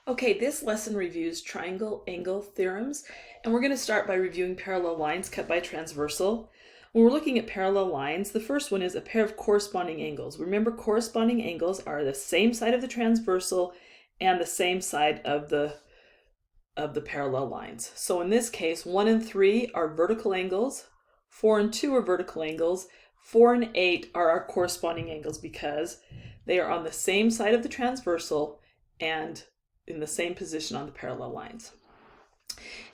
Okay, this lesson reviews triangle angle theorems, and we're going to start by reviewing parallel lines cut by transversal. When we're looking at parallel lines, the first one is a pair of corresponding angles. Remember, corresponding angles are the same side of the transversal and the same side of the parallel lines. So in this case, 1 and 3 are vertical angles, 4 and 2 are vertical angles, 4 and 8 are our corresponding angles because they are on the same side of the transversal and in the same position on the parallel lines.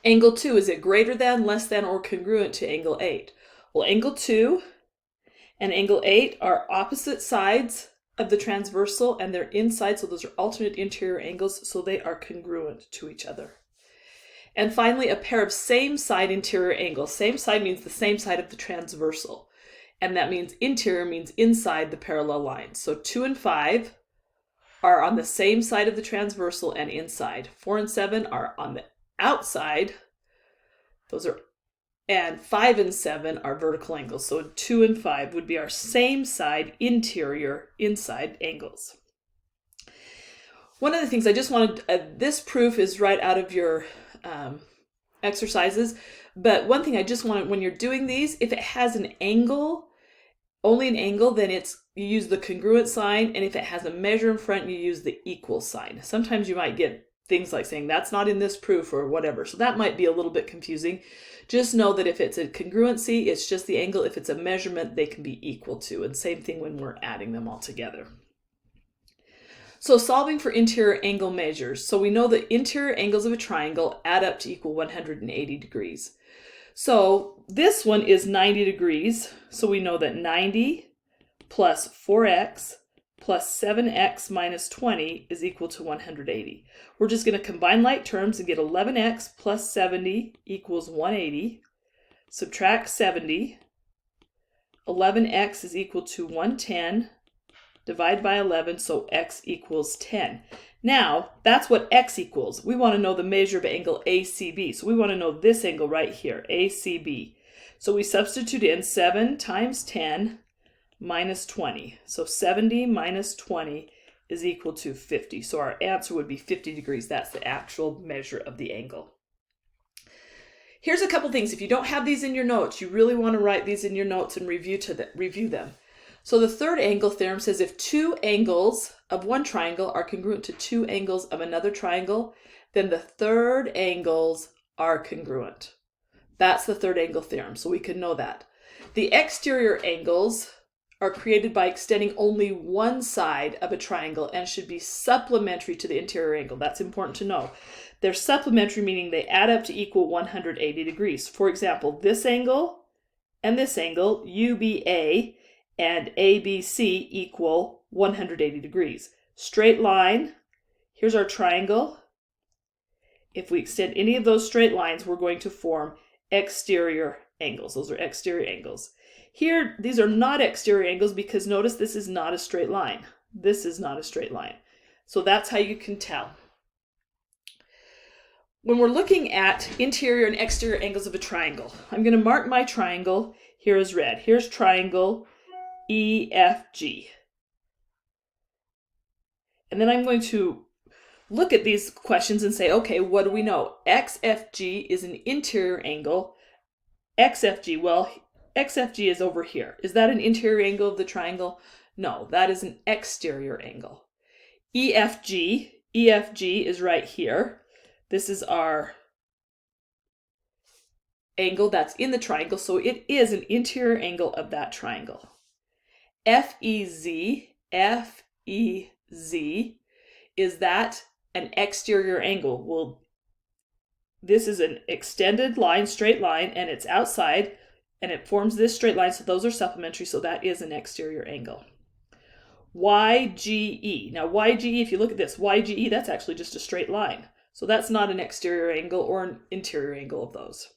Angle 2, is it greater than, less than, or congruent to angle 8? Well, angle 2 and angle 8 are opposite sides of the transversal and they're inside, so those are alternate interior angles, so they are congruent to each other. And finally, a pair of same side interior angles. Same side means the same side of the transversal, and that means interior means inside the parallel lines. So 2 and 5 are on the same side of the transversal and inside. 4 and 7 are on the outside. And 5 and 7 are vertical angles. So 2 and 5 would be our same side interior inside angles. One of the things I just wanted, this proof is right out of your exercises, but one thing I just wanted, when you're doing these, if it has an angle, only an angle, then you use the congruent sign, and if it has a measure in front, you use the equal sign. Sometimes you might get things like saying that's not in this proof or whatever, so that might be a little bit confusing. Just know that if it's a congruency, it's just the angle. If it's a measurement, they can be equal to, and same thing when we're adding them all together. So solving for interior angle measures. So we know that interior angles of a triangle add up to equal 180 degrees. So this one is 90 degrees. So we know that 90 plus 4x plus 7x minus 20 is equal to 180. We're just going to combine like terms and get 11x plus 70 equals 180. Subtract 70. 11x is equal to 110. Divide by 11, so x equals 10. Now, that's what x equals. We want to know the measure of angle ACB. So we want to know this angle right here, ACB. So we substitute in 7 times 10 minus 20. So 70 minus 20 is equal to 50. So our answer would be 50 degrees. That's the actual measure of the angle. Here's a couple things. If you don't have these in your notes, you really want to write these in your notes and review them. So the third angle theorem says if two angles of one triangle are congruent to two angles of another triangle, then the third angles are congruent. That's the third angle theorem, so we can know that. The exterior angles are created by extending only one side of a triangle and should be supplementary to the interior angle. That's important to know. They're supplementary, meaning they add up to equal 180 degrees. For example, this angle and this angle, UBA, and ABC equal 180 degrees. Straight line, here's our triangle. If we extend any of those straight lines, we're going to form exterior angles. Those are exterior angles. Here, these are not exterior angles because notice this is not a straight line. This is not a straight line. So that's how you can tell. When we're looking at interior and exterior angles of a triangle, I'm going to mark my triangle here as red. Here's triangle EFG. And then I'm going to look at these questions and say, okay, what do we know? XFG is an interior angle. XFG, well, XFG is over here. Is that an interior angle of the triangle? No, that is an exterior angle. EFG is right here. This is our angle that's in the triangle, so it is an interior angle of that triangle. FEZ, is that an exterior angle? Well, this is an extended line, straight line, and it's outside, and it forms this straight line, so those are supplementary, so that is an exterior angle. YGE. Now, YGE, if you look at this, YGE, that's actually just a straight line. So that's not an exterior angle or an interior angle of those.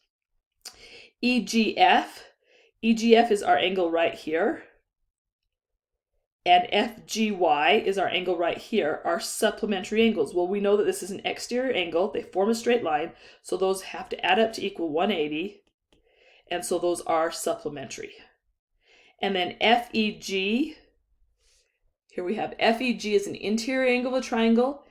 EGF is our angle right here. And FGY is our angle right here, our supplementary angles. Well, we know that this is an exterior angle. They form a straight line, so those have to add up to equal 180. And so those are supplementary. And then FEG, here we have FEG is an interior angle of a triangle,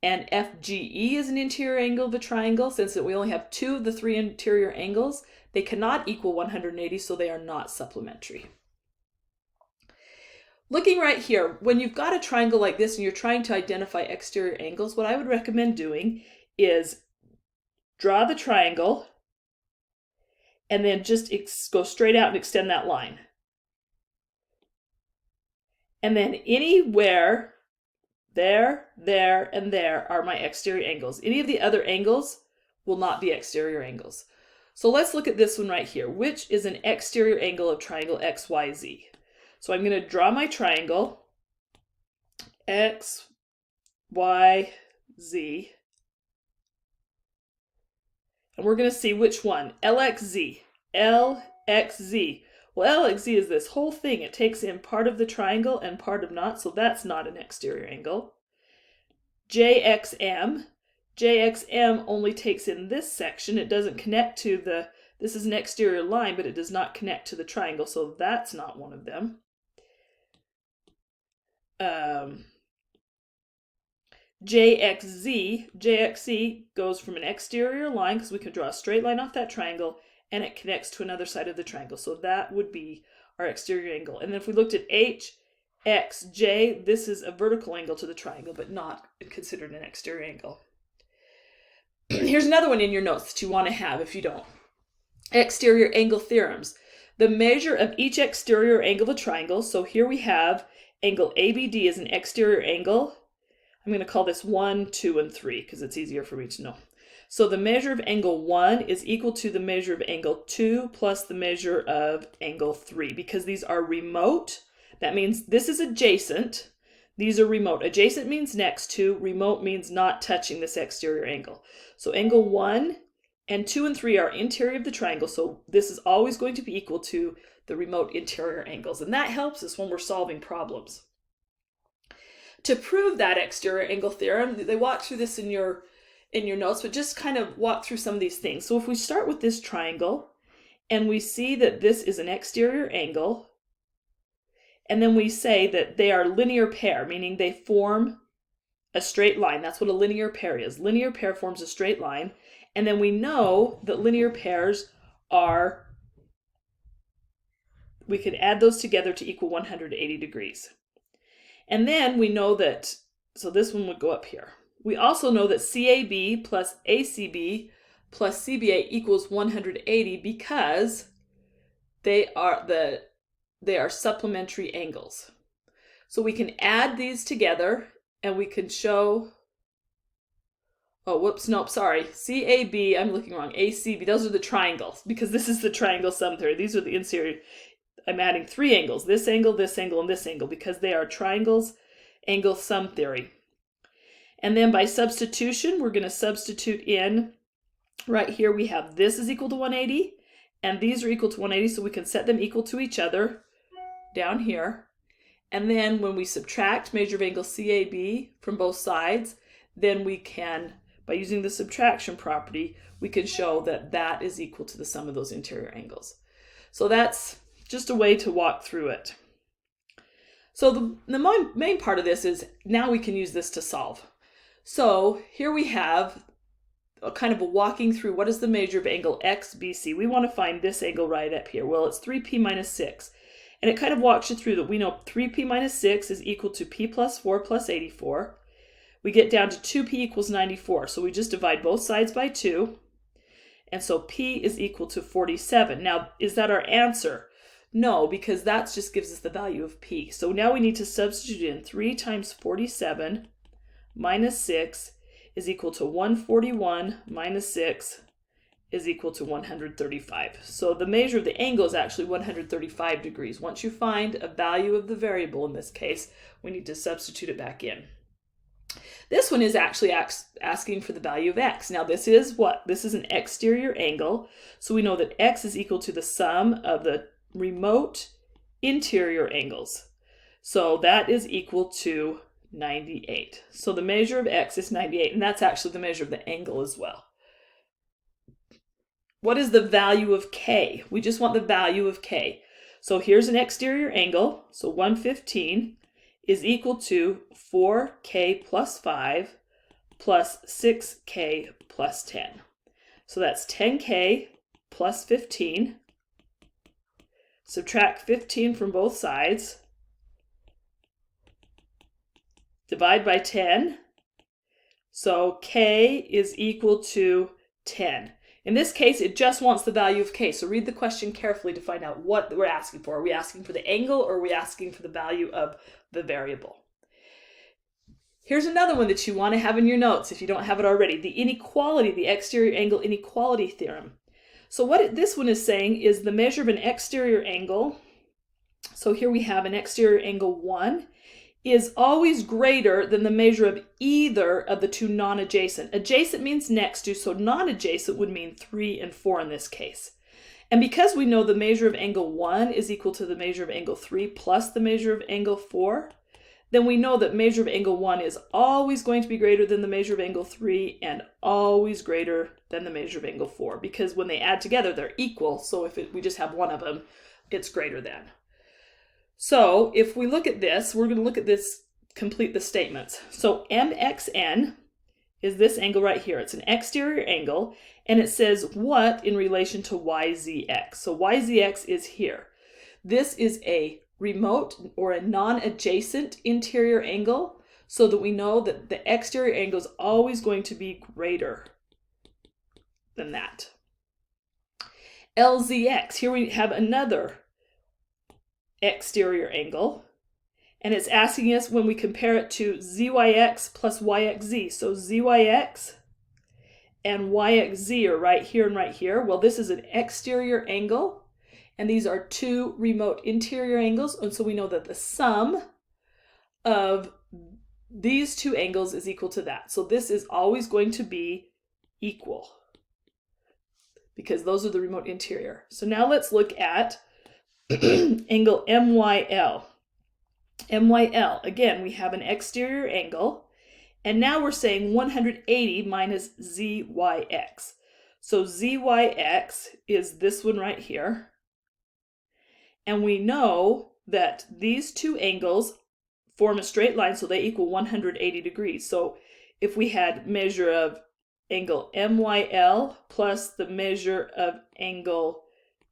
and FGE is an interior angle of a triangle. Since we only have 2 of the 3 interior angles, they cannot equal 180, so they are not supplementary. Looking right here, when you've got a triangle like this and you're trying to identify exterior angles, what I would recommend doing is draw the triangle and then just go straight out and extend that line. And then anywhere, there, and there are my exterior angles. Any of the other angles will not be exterior angles. So let's look at this one right here, which is an exterior angle of triangle XYZ. So I'm going to draw my triangle, X, Y, Z. And we're going to see which one. LXZ. LXZ. Well, LXZ is this whole thing. It takes in part of the triangle and part of not, so that's not an exterior angle. JXM. JXM only takes in this section. It doesn't connect to the, this is an exterior line, but it does not connect to the triangle, so that's not one of them. JXZ goes from an exterior line, because we can draw a straight line off that triangle, and it connects to another side of the triangle. So that would be our exterior angle. And then if we looked at HXJ, this is a vertical angle to the triangle, but not considered an exterior angle. Here's another one in your notes that you want to have if you don't. Exterior angle theorems. The measure of each exterior angle of a triangle. So here we have angle ABD is an exterior angle. I'm going to call this 1, 2, and 3 because it's easier for me to know. So the measure of angle 1 is equal to the measure of angle 2 plus the measure of angle 3. Because these are remote, that means this is adjacent. These are remote. Adjacent means next to, remote means not touching this exterior angle. So angle 1 and 2 and 3 are interior of the triangle, so this is always going to be equal to the remote interior angles. And that helps us when we're solving problems. To prove that exterior angle theorem, they walk through this in your notes, but just kind of walk through some of these things. So if we start with this triangle, and we see that this is an exterior angle, and then we say that they are linear pair, meaning they form a straight line. That's what a linear pair is. Linear pair forms a straight line. And then we know that linear pairs are, we could add those together to equal 180 degrees. And then we know that, so this one would go up here. We also know that CAB plus ACB plus CBA equals 180 because they are supplementary angles. So we can add these together and we can show, oh, whoops, nope, sorry. CAB, I'm looking wrong. ACB, those are the triangles because this is the triangle sum theory. These are the interior. I'm adding 3 angles, this angle, this angle, and this angle because they are triangles, angle sum theory. And then by substitution, we're going to substitute in, right here we have this is equal to 180 and these are equal to 180, so we can set them equal to each other down here. And then when we subtract measure of angle CAB from both sides, then we can, by using the subtraction property, we can show that that is equal to the sum of those interior angles. So that's just a way to walk through it. So the main part of this is now we can use this to solve. So here we have a kind of a walking through what is the measure of angle XBC. We want to find this angle right up here. Well, it's 3p minus 6. And it kind of walks you through that we know 3p minus 6 is equal to p plus 4 plus 84. We get down to 2p equals 94. So we just divide both sides by 2. And so p is equal to 47. Now, is that our answer? No, because that just gives us the value of p. So now we need to substitute in 3 times 47 minus 6 is equal to 141 minus 6 is equal to 135. So the measure of the angle is actually 135 degrees. Once you find a value of the variable, in this case, we need to substitute it back in. This one is actually asking for the value of x. Now this is what? This is an exterior angle. So we know that x is equal to the sum of the remote interior angles. So that is equal to 98. So the measure of x is 98, and that's actually the measure of the angle as well. What is the value of k? We just want the value of k. So here's an exterior angle. So 115 is equal to 4k plus 5 plus 6k plus 10. So that's 10k plus 15. Subtract 15 from both sides. Divide by 10. So k is equal to 10. In this case, it just wants the value of k. So read the question carefully to find out what we're asking for. Are we asking for the angle, or are we asking for the value of the variable? Here's another one that you want to have in your notes if you don't have it already. The inequality, the exterior angle inequality theorem. So what this one is saying is the measure of an exterior angle. So here we have an exterior angle 1 is always greater than the measure of either of the two non-adjacent. Adjacent means next to, so non-adjacent would mean 3 and 4 in this case. And because we know the measure of angle 1 is equal to the measure of angle 3 plus the measure of angle 4, then we know that measure of angle 1 is always going to be greater than the measure of angle 3 and always greater than the measure of angle 4, because when they add together, they're equal. So if we just have one of them, it's greater than. So if we look at this, we're going to look at this, complete the statements. So MXN is this angle right here. It's an exterior angle, and it says what in relation to YZX. So YZX is here. This is a remote or a non-adjacent interior angle, so that we know that the exterior angle is always going to be greater than that. LZX, here we have another exterior angle, and it's asking us when we compare it to ZYX plus YXZ. So ZYX and YXZ are right here and right here. Well, this is an exterior angle, and these are two remote interior angles, and so we know that the sum of these two angles is equal to that. So this is always going to be equal because those are the remote interior. So now let's look at angle MYL. MYL, again, we have an exterior angle, and now we're saying 180 minus ZYX. So ZYX is this one right here, and we know that these two angles form a straight line, so they equal 180 degrees. So if we had measure of angle MYL plus the measure of angle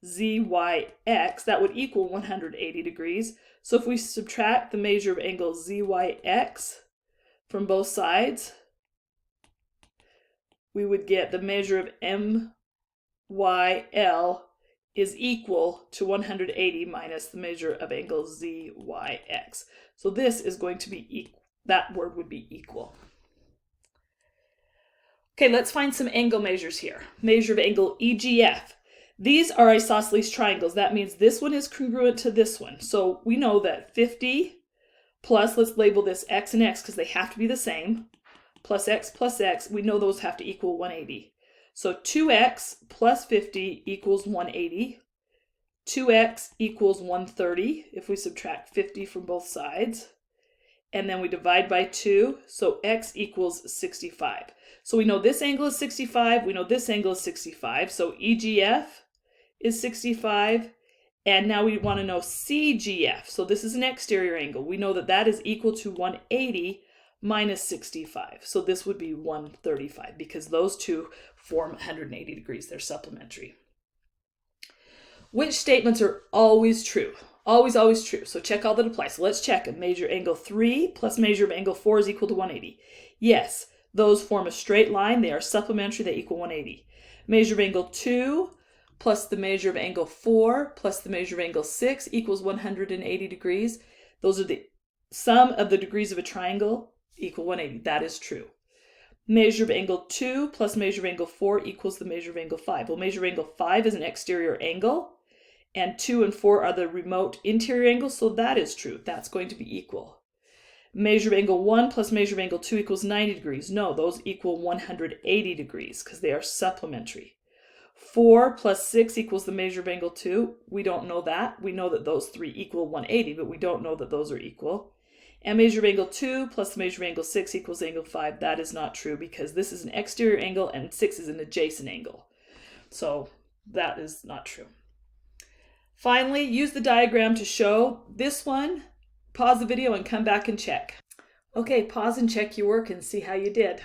ZYX, that would equal 180 degrees. So if we subtract the measure of angle ZYX from both sides, we would get the measure of MYL is equal to 180 minus the measure of angle ZYX. So this is going to be equal. That word would be equal. Okay, let's find some angle measures here. Measure of angle EGF. These are isosceles triangles. That means this one is congruent to this one. So we know that 50 plus, let's label this x and x because they have to be the same, plus x, we know those have to equal 180. So 2x plus 50 equals 180. 2x equals 130 if we subtract 50 from both sides. And then we divide by 2, so x equals 65. So we know this angle is 65, we know this angle is 65, so EGF is 65, and now we want to know CGF. So this is an exterior angle. We know that that is equal to 180 minus 65. So this would be 135 because those two form 180 degrees. They're supplementary. Which statements are always true? Always, always true. So check all that apply. So let's check. A measure angle 3 plus measure of angle 4 is equal to 180. Yes, those form a straight line. They are supplementary. They equal 180. Measure of angle 2 plus the measure of angle 4 plus the measure of angle 6 equals 180 degrees. Those are the sum of the degrees of a triangle equal 180. That is true. Measure of angle 2 plus measure of angle 4 equals the measure of angle 5. Well, measure of angle 5 is an exterior angle, and 2 and 4 are the remote interior angles, so that is true. That's going to be equal. Measure of angle 1 plus measure of angle 2 equals 90 degrees. No, those equal 180 degrees because they are supplementary. 4 plus 6 equals the measure of angle 2. We don't know that. We know that those three equal 180, but we don't know that those are equal. And measure of angle 2 plus the measure of angle 6 equals angle 5. That is not true because this is an exterior angle and 6 is an adjacent angle. So that is not true. Finally, use the diagram to show this one. Pause the video and come back and check. Okay, pause and check your work and see how you did.